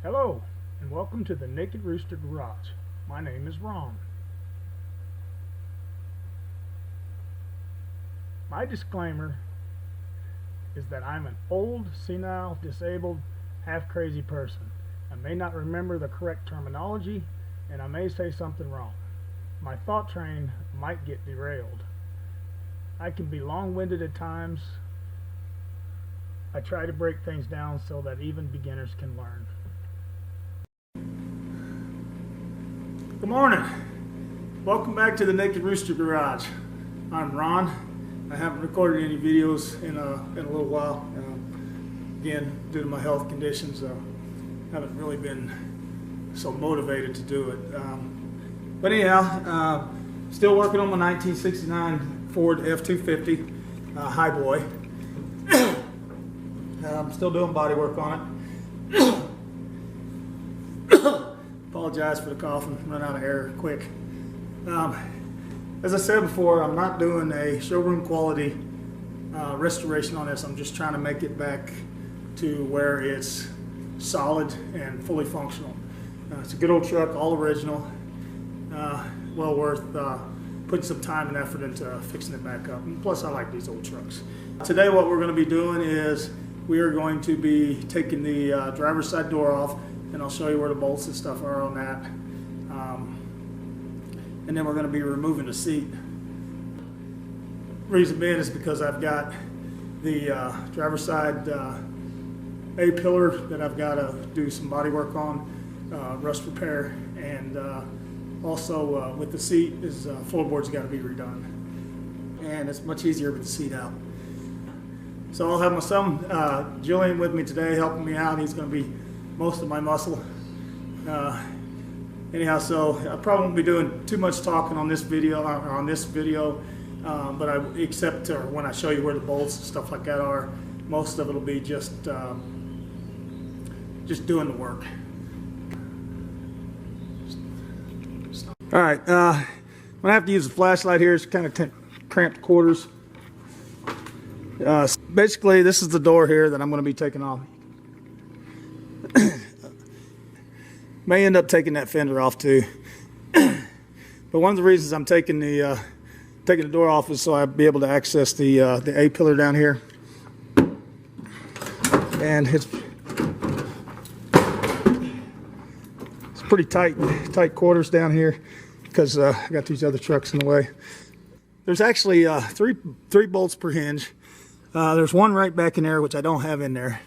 Hello, and welcome to the Naked Rooster Garage. My name is Ron. My disclaimer is that I'm an old, senile, disabled, half-crazy person. I may not remember the correct terminology, and I may say something wrong. My thought train might get derailed. I can be long-winded at times. I try to break things down so that even beginners can learn. Good morning. Welcome back to the Naked Rooster Garage. I'm Ron. I haven't recorded any videos in a little while. Again, due to my health conditions, haven't really been so motivated to do it. But anyhow, still working on my 1969 Ford F250 Highboy. I'm still doing body work on it. Apologize for the coughing, run out of air quick. As I said before, I'm not doing a showroom quality restoration on this. I'm just trying to make it back to where it's solid and fully functional. It's a good old truck, all original, well worth putting some time and effort into fixing it back up. And plus, I like these old trucks. Today what we're going to be doing is we are going to be taking the driver's side door off, and I'll show you where the bolts and stuff are on that. And then we're going to be removing the seat. Reason being is because I've got the driver's side A-pillar that I've got to do some body work on, rust repair, and also with the seat is floorboard's got to be redone. And it's much easier with the seat out. So I'll have my son Julian with me today, helping me out. He's going to be most of my muscle. Anyhow, so I probably won't be doing too much talking on this video, but except when I show you where the bolts and stuff like that are, most of it will be just doing the work. All right, I'm gonna have to use a flashlight here. It's kind of cramped quarters. Basically, this is the door here that I'm going to be taking off. May end up taking that fender off too. But one of the reasons I'm taking the door off is so I'll be able to access the A-pillar down here. And it's pretty tight quarters down here because I got these other trucks in the way. There's actually three bolts per hinge. There's one right back in there which I don't have in there.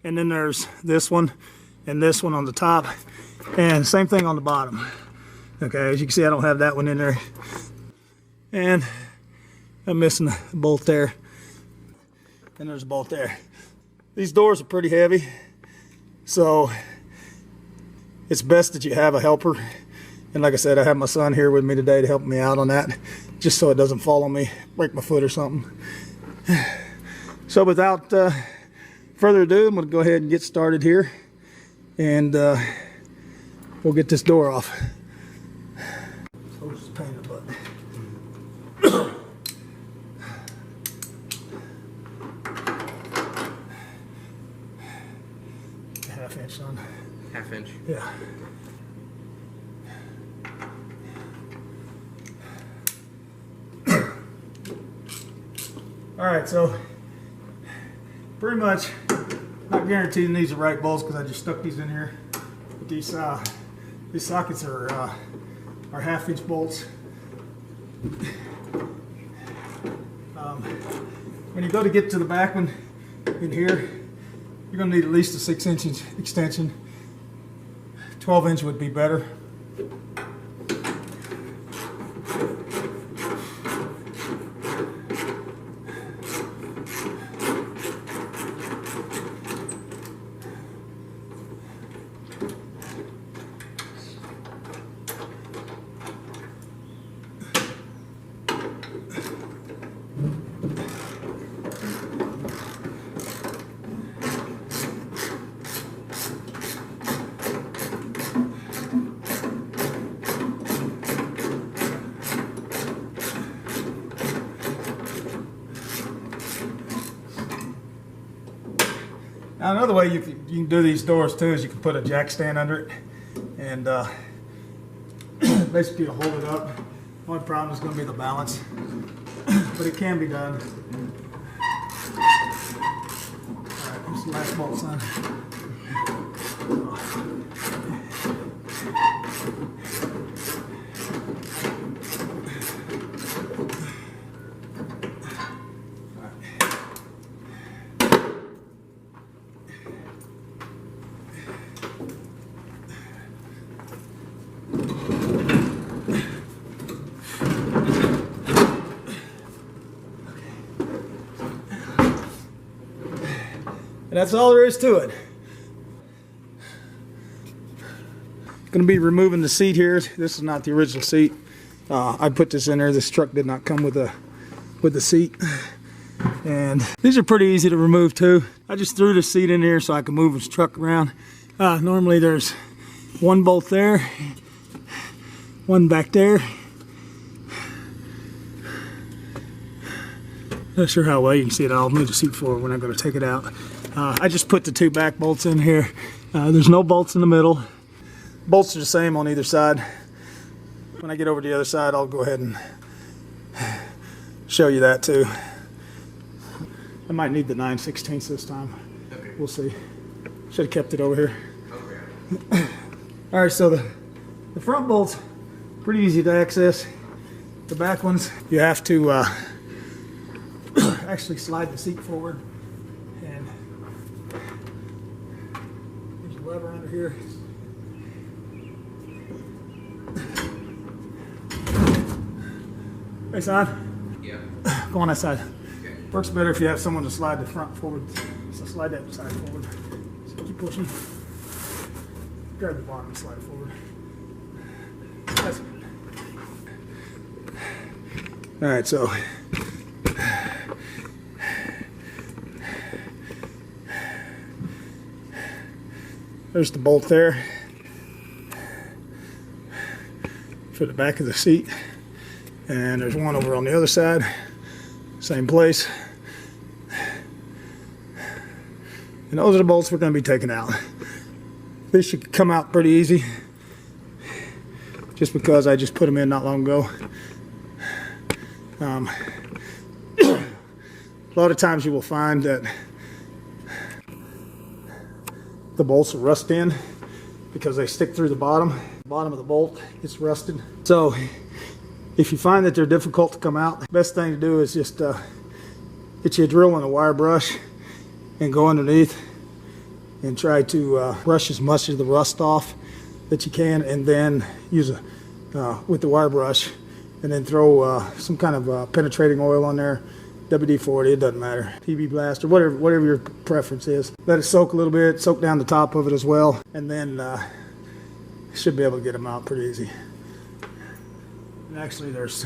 And then there's this one and this one on the top, and same thing on the bottom. Okay, as you can see, I don't have that one in there, and I'm missing a bolt there, and there's a bolt there. These doors are pretty heavy, so it's best that you have a helper. And like I said, I have my son here with me today to help me out on that, just so it doesn't fall on me, break my foot or something. So without further ado, I'm going to go ahead and get started here, and we'll get this door off. So we'll just paint the button. Half inch, son. Half inch? Yeah. All right, so pretty much not guaranteeing these are right bolts because I just stuck these in here. But these sockets are half-inch bolts. When you go to get to the back one in here, you're going to need at least a 6-inch extension. 12-inch would be better. Now, another way you can do these doors too is you can put a jack stand under it, and basically to hold it up. The only problem is going to be the balance, but it can be done. Alright, here's the last bolt, son. And that's all there is to it. Going to be removing the seat here. This is not the original seat. I put this in there. This truck did not come with the seat. And these are pretty easy to remove too. I just threw the seat in here so I can move this truck around. Normally there's one bolt there, one back there. Not sure how well you can see it. I'll move the seat forward when I'm going to take it out. I just put the two back bolts in here. There's no bolts in the middle. Bolts are the same on either side. When I get over to the other side, I'll go ahead and show you that too. I might need the 9/16 this time. Okay. We'll see. Should have kept it over here. Okay. All right, so the front bolts, pretty easy to access. The back ones, you have to actually slide the seat forward. And there's a lever under here. Hey, son. Yeah. Go on that side. Okay. Works better if you have someone to slide the front forward. So slide that side forward. So keep pushing. Grab the bottom and slide it forward. That's good. All right, so there's the bolt there for the back of the seat. And there's one over on the other side, same place. And those are the bolts we're going to be taking out. This should come out pretty easy, just because I just put them in not long ago. A lot of times you will find that the bolts are rust in because they stick through the bottom. The bottom of the bolt gets rusted. So if you find that they're difficult to come out, the best thing to do is just get you a drill and a wire brush and go underneath and try to brush as much of the rust off that you can, and then use with the wire brush, and then throw some kind of penetrating oil on there, WD-40, it doesn't matter, PB Blast, or whatever your preference is. Let it soak a little bit, soak down the top of it as well, and then should be able to get them out pretty easy. And actually there's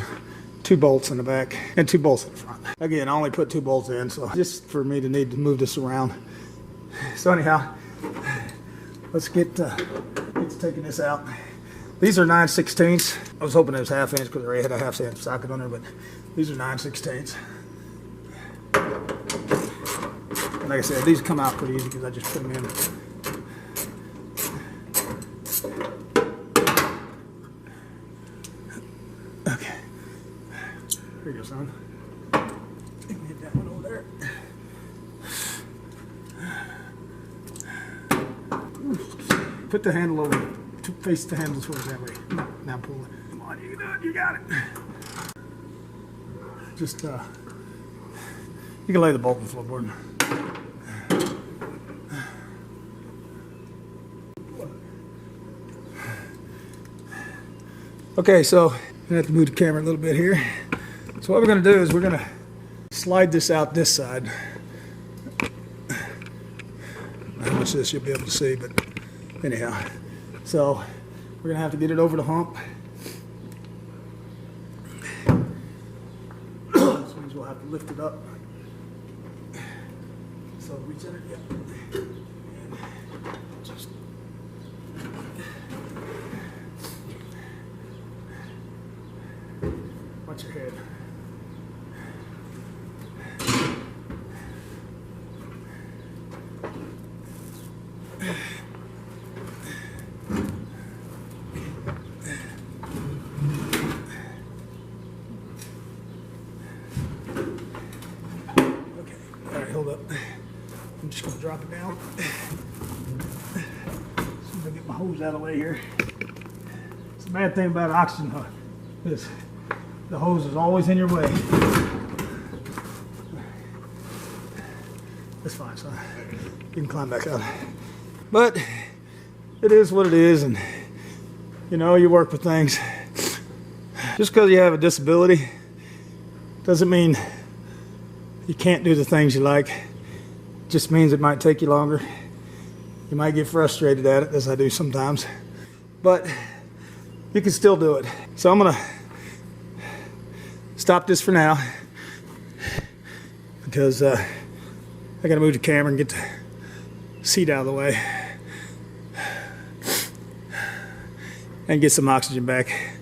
2 bolts in the back and 2 bolts in the front. Again, I only put 2 bolts in, so just for me to need to move this around. So anyhow, let's get to taking this out. These are 9/16. I was hoping it was 1/2 inch because I already had a 1/2 inch socket on there, but these are 9/16. And like I said, these come out pretty easy because I just put them in. Okay. Here you go, son. Hit that one over there. Put the handle over, face the handle towards that way. Now pull it. Come on, you can do it, you got it. Just, you can lay the bolt in the floorboard. Okay, so I'm gonna have to move the camera a little bit here. So what we're gonna do is we're gonna slide this out this side. How much of this you'll be able to see, but anyhow. So we're gonna have to get it over the hump. This means we'll have to lift it up. So reach in it, yeah. And just watch your head. I'm just gonna drop it down. I'm gonna get my hose out of the way here. It's the bad thing about oxygen is the hose is always in your way. That's fine, son. You can climb back out. But it is what it is, and you know, you work with things. Just because you have a disability doesn't mean you can't do the things you like. It just means it might take you longer. You might get frustrated at it, as I do sometimes, but you can still do it. So I'm gonna stop this for now because I gotta move the camera and get the seat out of the way and get some oxygen back.